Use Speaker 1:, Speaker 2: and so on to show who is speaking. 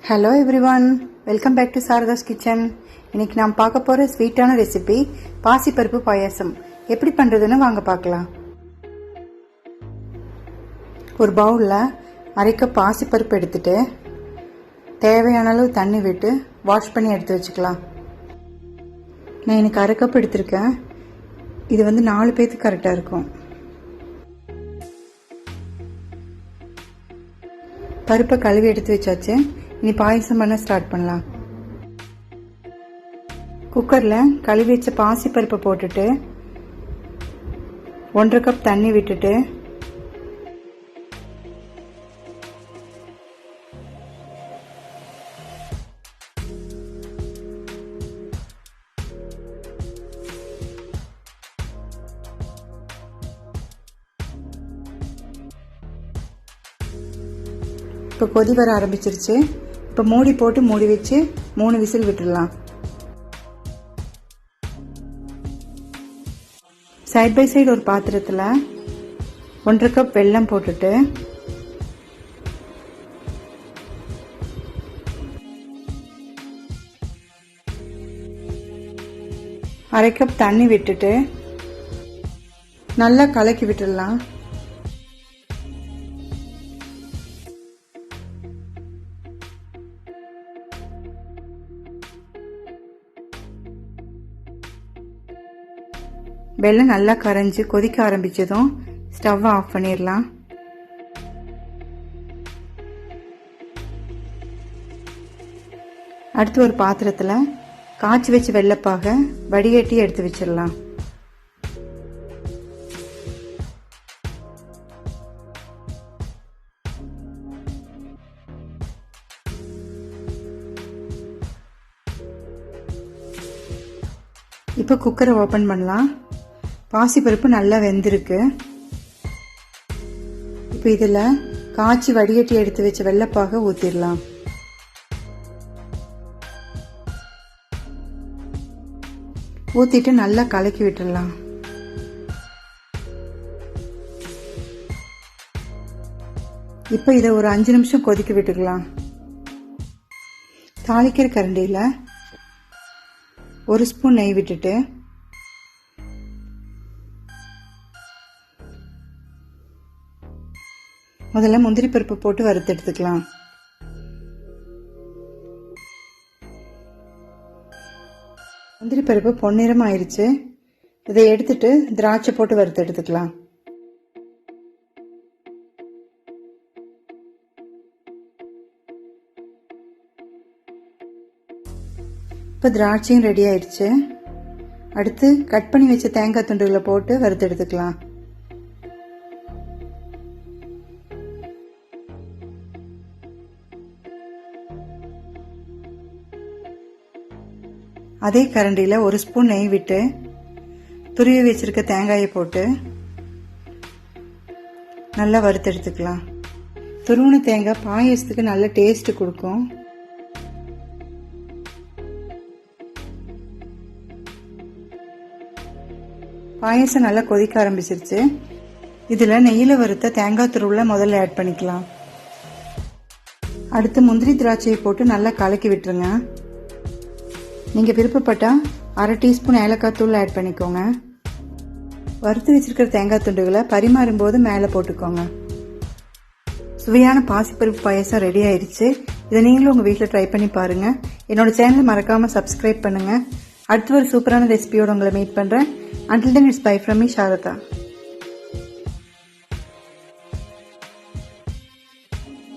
Speaker 1: Hello everyone, welcome back to Sarada's kitchen. இன்னைக்கு நாம் பார்க்க போற ஸ்வீட்டான ரெசிபி பாசிப்பருப்பு பாயாசம். எப்படி பண்றதுன்னு வாங்க பார்க்கலாம். ஒரு பவுல்ல அரை கப் பாசிப்பருப்பு எடுத்துட்டு தேவையான அளவு தண்ணி விட்டு வாஷ் பண்ணி எடுத்து வச்சுக்கலாம். நான் இன்னைக்கு அரை கப் எடுத்திருக்கேன். இது 4 பேருக்கு கரெக்டா இருக்கும். பருப்பை கழுவி எடுத்து வச்சாச்சு. இனி பாயசம் பண்ண ஸ்டார்ட் பண்ணலாம். குக்கரில் கழுவி வச்ச பாசி பருப்பை போட்டுட்டு 1.5 கப் தண்ணி விட்டுட்டு இப்போ கொதி வர ஆரம்பிச்சிருச்சு. இப்போ மூடி போட்டு மூடி வச்சு 3 விசில் விட்டுடலாம். சைட் பை சைடு ஒரு பாத்திரத்தில் 1.5 கப் வெல்லம் போட்டுட்டு அரை கப் தண்ணி விட்டுட்டு நல்லா கலக்கி விட்டுடலாம். வெல்லம் நல்லா கரைஞ்சி கொதிக்க ஆரம்பிச்சதும் ஸ்டவ் ஆஃப் பண்ணிடலாம். அடுத்து ஒரு பாத்திரத்தில் காய்ச்சி வச்ச வெல்லப்பாக வடிகட்டி எடுத்து வச்சிடலாம். இப்போ குக்கரை ஓபன் பண்ணலாம். பாசிப்பருப்பு நல்லா வெந்திருக்கு. இப்போ இதில் காய்ச்சி வடிகட்டி எடுத்து வச்ச வெல்லப்பாக ஊற்றிடலாம். ஊற்றிட்டு நல்லா கலக்கி விட்டுடலாம். இப்போ இதை ஒரு 5 நிமிஷம் கொதிக்க விட்டுக்கலாம். தாளிக்கிற கரண்டியில் 1 ஸ்பூன் நெய் விட்டுட்டு முதல்ல முந்திரி பருப்பு போட்டு வறுத்து எடுத்துக்கலாம். முந்திரி பருப்பு பொன்னிறம் ஆயிருச்சு. இதை எடுத்துட்டு திராட்சை போட்டு வறுத்து எடுத்துக்கலாம். இப்போ திராட்சையும் ரெடி ஆயிடுச்சு. அடுத்து கட் பண்ணி வச்ச தேங்காய் துண்டுகளை போட்டு வறுத்து எடுத்துக்கலாம். அதே கரண்டியில் 1 ஸ்பூன் நெய் விட்டு துருவி வச்சிருக்க தேங்காயை போட்டு நல்லா வறுத்து எடுத்துக்கலாம். துருவின தேங்காய் பாயசத்துக்கு நல்ல டேஸ்ட் கொடுக்கும். பாயசம் நல்லா கொதிக்க ஆரம்பிச்சிருச்சு. இதில் நெய்யில் வறுத்த தேங்காய் துருவுல முதல்ல ஆட் பண்ணிக்கலாம். அடுத்து முந்திரி திராட்சையை போட்டு நல்லா கலக்கி விட்டுருங்க. நீங்கள் விருப்பப்பட்டால் 1/2 டீஸ்பூன் ஏலக்காய் தூள் ஆட் பண்ணிக்கோங்க. வறுத்து வச்சிருக்கிற தேங்காய் துண்டுகளை பரிமாறும் போது மேலே போட்டுக்கோங்க. சுவையான பாசிப்பருப்பு பாயசம் ரெடி ஆயிடுச்சு. இதை நீங்களும் உங்கள் வீட்டில் ட்ரை பண்ணி பாருங்கள். என்னோட சேனலை மறக்காமல் சப்ஸ்கிரைப் பண்ணுங்கள். அடுத்து ஒரு சூப்பரான ரெசிபியோடு உங்களை மீட் பண்ணுறேன். Until then, it's bye from me, Sharada.